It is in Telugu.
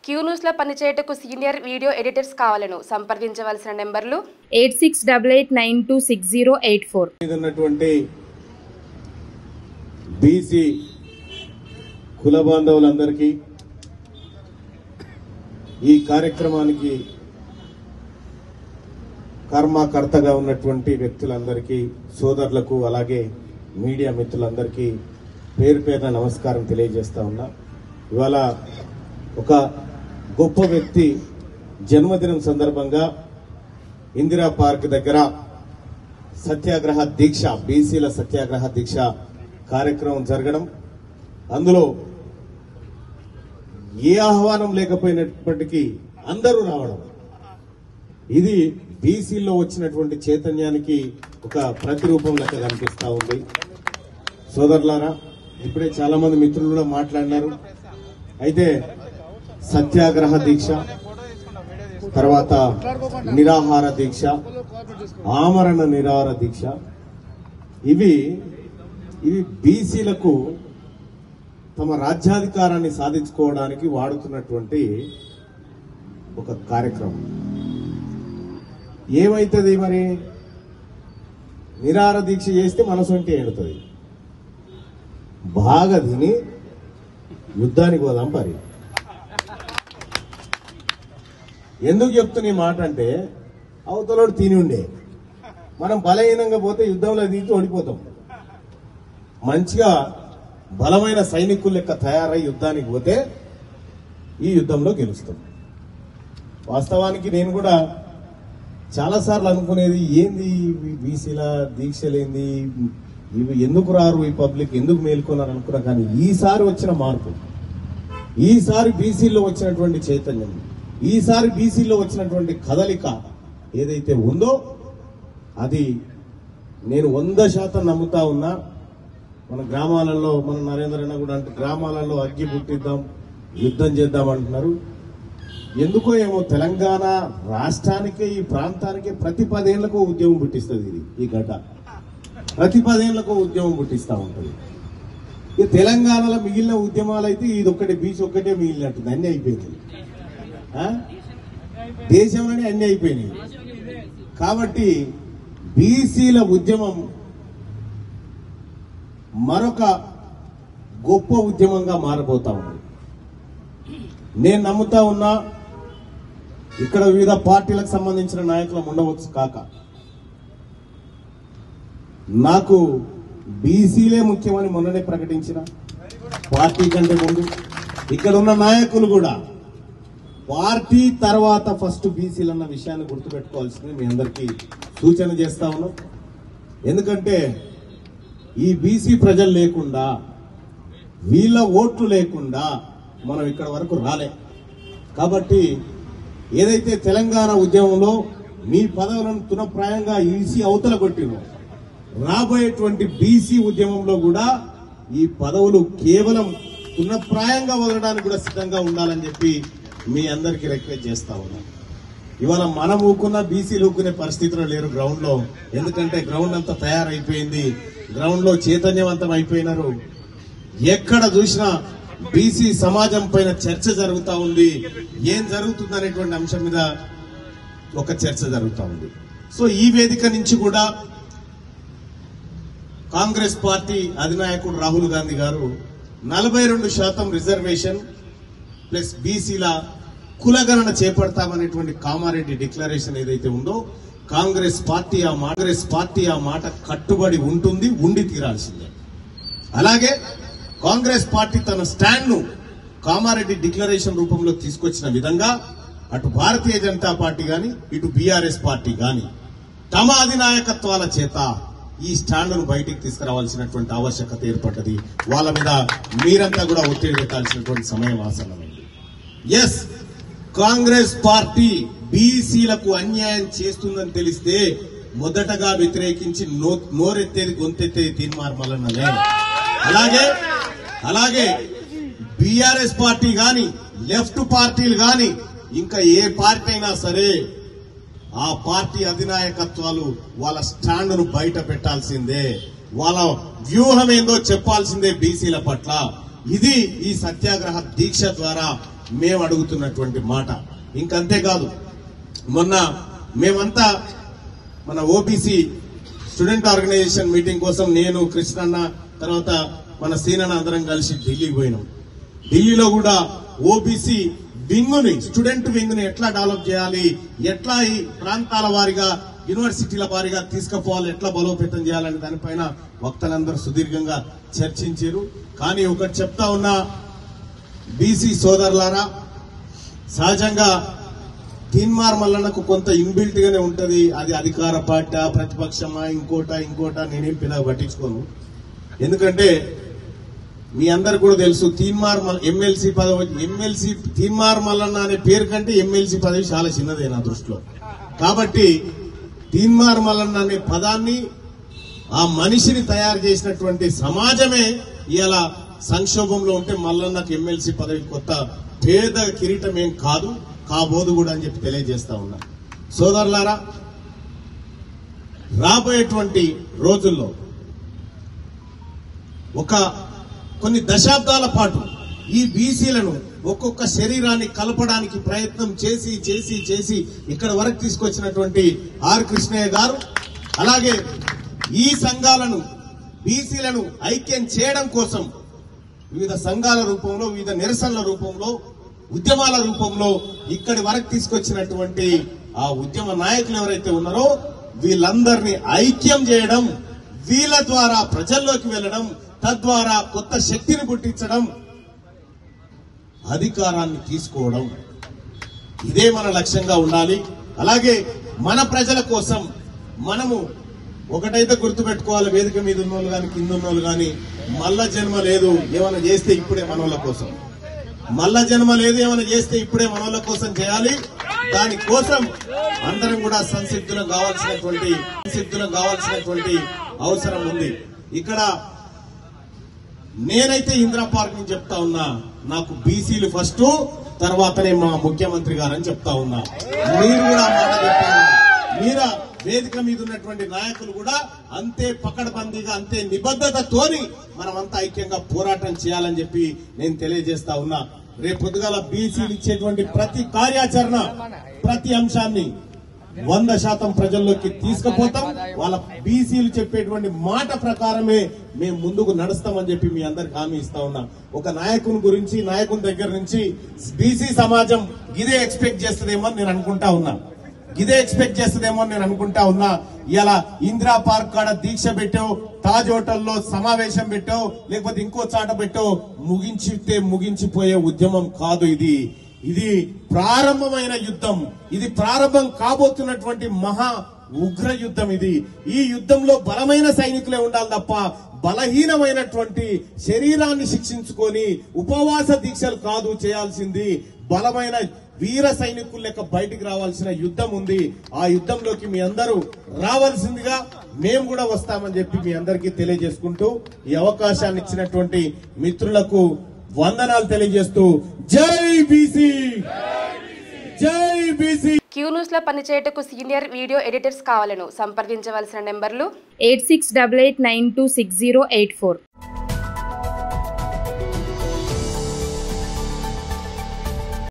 క్యూ న్యూస్ లో పనిచేయటకు సీనియర్ వీడియో ఎడిటర్స్ కావాలను సంప్రదించవలసిన నెంబర్లు 8688926084 ఉన్నటువంటి బీసీ కుల బాంధవులందరికీ ఈ కార్యక్రమానికి కర్మకర్తగా ఉన్నటువంటి వ్యక్తులందరికీ సోదరులకు అలాగే మీడియా మిత్రులందరికీ పేరు పేరున నమస్కారం తెలియజేస్తా ఉన్నా. ఇవాళ ఒక గొప్ప వ్యక్తి జన్మదినం సందర్భంగా ఇందిరా పార్క్ దగ్గర సత్యాగ్రహ దీక్ష, బీసీల సత్యాగ్రహ దీక్ష కార్యక్రమం జరగడం, అందులో ఏ ఆహ్వానం లేకపోయినప్పటికీ అందరూ రావడం, ఇది బీసీల్లో వచ్చినటువంటి చైతన్యానికి ఒక ప్రతిరూపం లెక్క కనిపిస్తా ఉంది. సోదరులారా, ఇప్పుడే చాలా మంది మిత్రులు కూడా మాట్లాడినారు. అయితే సత్యాగ్రహ దీక్ష, తర్వాత నిరాహార దీక్ష, ఆమరణ నిరాహార దీక్ష, ఇవి బీసీలకు తమ రాజ్యాధికారాన్ని సాధించుకోవడానికి వాడుతున్నటువంటి ఒక కార్యక్రమం. ఏమైతుంది మరి? నిరాహార దీక్ష చేస్తే మనసు అంటే ఏడుతుంది. బాగా తిని యుద్ధానికి పోదాం పరి. ఎందుకు చెప్తున్నా ఈ మాట అంటే, అవతలోడు తిని ఉండే మనం బలహీనంగా పోతే యుద్ధంలో దిగి ఓడిపోతాం. మంచిగా బలమైన సైనికుల లెక్క తయారై యుద్ధానికి పోతే ఈ యుద్ధంలో గెలుస్తాం. వాస్తవానికి నేను కూడా చాలాసార్లు అనుకునేది, ఏంది బీసీల దీక్షలేంది, ఇవి ఎందుకు రారు, ఈ పబ్లిక్ ఎందుకు మేల్కొన్నారు అనుకున్నా. కానీ ఈసారి వచ్చిన మార్పు, ఈసారి బీసీలో వచ్చినటువంటి చైతన్యం, ఈసారి బీసీలో వచ్చినటువంటి కదలిక ఏదైతే ఉందో అది నేను 100% నమ్ముతా ఉన్నా. మన గ్రామాలలో, మన నరేంద్ర అన్న కూడా అంటే గ్రామాలలో అగ్గి పుట్టిద్దాం, యుద్ధం చేద్దాం అంటున్నారు. ఎందుకో ఏమో తెలంగాణ రాష్ట్రానికే, ఈ ప్రాంతానికే ప్రతి 10 ఏళ్లకు ఉద్యమం పుట్టిస్తుంది. ఈ గడ్డ ప్రతి 10 ఏళ్లకు ఉద్యమం పుట్టిస్తూ ఉంటుంది. ఈ తెలంగాణలో మిగిలిన ఉద్యమాలు అయితే ఇది ఒక్కటే, బీచ్ ఒక్కటే మిగిలినట్టుంది. అన్ని అయిపోయింది, దేశంలోనే అన్ని అయిపోయినాయి. కాబట్టి బీసీల ఉద్యమం మరొక గొప్ప ఉద్యమంగా మారబోతా ఉంది. నేను నమ్ముతా ఉన్నా, ఇక్కడ వివిధ పార్టీలకు సంబంధించిన నాయకులు ఉండవచ్చు కాక, నాకు బీసీలే ముఖ్యమని మొన్ననే ప్రకటించిన పార్టీ కంటే ముందు ఇక్కడ ఉన్న నాయకులు కూడా పార్టీ తర్వాత ఫస్ట్ బీసీలు అన్న విషయాన్ని గుర్తుపెట్టుకోవాల్సింది మీ అందరికీ సూచన చేస్తా ఉన్నాం. ఎందుకంటే ఈ బీసీ ప్రజలు లేకుండా, వీళ్ళ ఓట్లు లేకుండా మనం ఇక్కడ వరకు రాలే. కాబట్టి ఏదైతే తెలంగాణ ఉద్యమంలో మీ పదవులను తునప్రాయంగా ఈసీ అవతల కొట్టినో, రాబోయేటువంటి బీసీ ఉద్యమంలో కూడా ఈ పదవులు కేవలం తునప్రాయంగా వదలడానికి కూడా సిద్ధంగా ఉండాలని చెప్పి మీ అందరికీ రిక్వెస్ట్ చేస్తా ఉన్నాం. ఇవాళ మనం ఊకున్న బీసీలు ఊకునే పరిస్థితిలో లేరు గ్రౌండ్ లో. ఎందుకంటే గ్రౌండ్ అంతా తయారైపోయింది, గ్రౌండ్ లో చైతన్యవంతం అయిపోయినారు. ఎక్కడ చూసినా బీసీ సమాజం పైన చర్చ జరుగుతూ ఉంది. ఏం జరుగుతుంది అనేటువంటి అంశం మీద ఒక చర్చ జరుగుతూ ఉంది. సో ఈ వేదిక నుంచి కూడా కాంగ్రెస్ పార్టీ అధినాయకుడు రాహుల్ గాంధీ గారు 42% రిజర్వేషన్ ప్లస్ బీసీల కులగణన చేపడతామనేటువంటి కామారెడ్డి డిక్లరేషన్ ఏదైతే ఉందో, కాంగ్రెస్ పార్టీ ఆ మాట కట్టుబడి ఉంటుంది, ఉండి తీరాల్సిందే. అలాగే కాంగ్రెస్ పార్టీ తన స్టాండ్ ను కామారెడ్డి డిక్లరేషన్ రూపంలో తీసుకొచ్చిన విధంగా అటు భారతీయ జనతా పార్టీ గాని, ఇటు బీఆర్ఎస్ పార్టీ గాని తమ అధినాయకత్వాల చేత ఈ స్టాండ్ ను బయటికి తీసుకురావాల్సినటువంటి ఆవశ్యకత ఏర్పడ్డది. వాళ్ళ మీద మీరంతా కూడా ఒత్తిడి పెట్టాల్సినటువంటి సమయం ఆసన్నమైంది. ఎస్, కాంగ్రెస్ పార్టీ బీసీలకు అన్యాయం చేస్తుందని తెలిస్తే మొదటగా వ్యతిరేకించి నోరెత్తేది గొంతెత్తేది తీర్మార్మలన్నదే. అలాగే బీఆర్ఎస్ పార్టీ గాని, లెఫ్ట్ పార్టీలు గాని, ఇంకా ఏ పార్టీ అయినా సరే ఆ పార్టీ అధినాయకత్వాలు వాళ్ళ స్టాండ్ ను బయట పెట్టాల్సిందే. వాళ్ళ వ్యూహం ఏందో చెప్పాల్సిందే బీసీల పట్ల. ఇది ఈ సత్యాగ్రహ దీక్ష ద్వారా మేము అడుగుతున్నటువంటి మాట. ఇంకంతేకాదు, మొన్న మేమంతా మన ఓబీసీ స్టూడెంట్ ఆర్గనైజేషన్ మీటింగ్ కోసం నేను, కృష్ణన్న, తర్వాత మన సీనన్న అందరం కలిసి ఢిల్లీకి పోయినాం. ఢిల్లీలో కూడా ఓబీసీ వింగుని, స్టూడెంట్ వింగుని ఎట్లా డెవలప్ చేయాలి, ఎట్లా ఈ ప్రాంతాల వారిగా, యూనివర్సిటీల వారిగా తీసుకుపోవాలి, ఎట్లా బలోపేతం చేయాలనే దానిపైన వక్తలందరూ సుదీర్ఘంగా చర్చించారు. కానీ ఒకటి చెప్తా ఉన్నా, బీసీ సోదరులారా, సహజంగా తీన్మార్ మల్లన్నకు కొంత ఇన్బిల్ట్ గానే ఉంటది. అది అధికార పార్టీ, ప్రతిపక్షమా, ఇంకోట నేనేం పెద్దగా పట్టించుకోను. ఎందుకంటే మీ అందరు కూడా తెలుసు, తీన్మార్ ఎమ్మెల్సీ పదవి, తీన్మార్ మల్లన్న అనే పేరు కంటే ఎమ్మెల్సీ పదవి చాలా చిన్నదే నా దృష్టిలో. కాబట్టి తీన్మార్ మల్లన్న అనే పదాన్ని, ఆ మనిషిని తయారు చేసినటువంటి సమాజమే ఇలా సంక్షోభంలో ఉంటే మల్లన్నకు ఎమ్మెల్సీ పదవి కొత్త పేద కిరీటం ఏం కాదు, కాబోదు కూడా అని చెప్పి తెలియజేస్తా ఉన్నా. సోదరులారా, రాబోయేటువంటి రోజుల్లో కొన్ని దశాబ్దాల పాటు ఈ బీసీలను ఒక్కొక్క శరీరాన్ని కలపడానికి ప్రయత్నం చేసి ఇక్కడ వరకు తీసుకొచ్చినటువంటి ఆర్ కృష్ణయ్య గారు, అలాగే ఈ సంఘాలను, బీసీలను ఐక్యం చేయడం కోసం వివిధ సంఘాల రూపంలో, వివిధ నిరసనల రూపంలో, ఉద్యమాల రూపంలో ఇక్కడి వరకు తీసుకొచ్చినటువంటి ఆ ఉద్యమ నాయకులు ఎవరైతే ఉన్నారో వీళ్ళందరినీ ఐక్యం చేయడం, వీళ్ళ ద్వారా ప్రజల్లోకి వెళ్లడం, తద్వారా కొత్త శక్తిని పుట్టించడం, అధికారాన్ని తీసుకోవడం, ఇదే మన లక్ష్యంగా ఉండాలి. అలాగే మన ప్రజల కోసం మనము ఒకటైతే గుర్తుపెట్టుకోవాలి, వేదిక మీద ఉన్నోళ్ళు కానీ కింద ఉన్నోళ్ళు కానీ, మల్ల జన్మ లేదు, ఏమైనా చేస్తే ఇప్పుడే మనోళ్ళ కోసం, మల్ల జన్మ లేదు, ఏమైనా చేస్తే ఇప్పుడే మనోళ్ళ కోసం చేయాలి. దానికోసం అందరం కూడా సంసిద్ధులం కావాల్సినటువంటి అవసరం ఉంది. ఇక్కడ నేనైతే ఇందిరా పార్క్ నుంచి చెప్తా ఉన్నా, నాకు బీసీలు ఫస్ట్, తర్వాతనే మా ముఖ్యమంత్రి గారని చెప్తా ఉన్నా. మీరు కూడా మాట చెప్పారు. మీరా వేదిక మీద ఉన్నటువంటి నాయకులు కూడా అంతే పకడ్బందీగా, అంతే నిబద్ధతతోని మనమంతా ఐక్యంగా పోరాటం చేయాలని చెప్పి నేను తెలియజేస్తా ఉన్నా. రేపు పొద్దుగాల బీసీలు ఇచ్చేటువంటి ప్రతి కార్యాచరణ, ప్రతి అంశాన్ని 100% ప్రజల్లోకి తీసుకుపోతాం. వాళ్ళ బీసీలు చెప్పేటువంటి మాట ప్రకారమే మేము ముందుకు నడుస్తామని చెప్పి మీ అందరికి హామీ ఇస్తా ఉన్నా. ఒక నాయకుని గురించి, నాయకుని దగ్గర నుంచి బీసీ సమాజం ఇదే ఎక్స్పెక్ట్ చేస్తుందేమో నేను అనుకుంటా ఉన్నా. ఇలా ఇందిరా పార్క్ కాడ దీక్ష పెట్టావు, తాజ్ హోటల్లో సమావేశం పెట్టావు, లేకపోతే ఇంకో చాట పెట్టావు, ముగించిపోయే ఉద్యమం కాదు ఇది. ఇది ప్రారంభమైన యుద్ధం. ఇది ప్రారంభం కాబోతున్నటువంటి మహా ఉగ్ర యుద్ధం ఇది. ఈ యుద్ధంలో బలమైన సైనికులే ఉండాలి తప్ప బలహీనమైనటువంటి శరీరాన్ని శిక్షించుకొని ఉపవాస దీక్షలు కాదు చేయాల్సింది. బలమైన వీర సైనికులు లెక్క బయటికి రావాల్సిన యుద్ధం ఉంది. ఆ యుద్ధంలోకి మీ అందరూ రావాల్సిందిగా మేము కూడా వస్తామని చెప్పి మీ అందరికీ తెలియజేసుకుంటూ, ఈ అవకాశాన్ని ఇచ్చినటువంటి మిత్రులకు వందనాలు తెలియజేస్తూ, జై బీసీ, జై బీసీ. క్యూ న్యూస్ లో పనిచేయటకు సీనియర్ వీడియో ఎడిటర్స్ కావాలను సంప్రదించవలసిన నెంబర్లు 8688926084.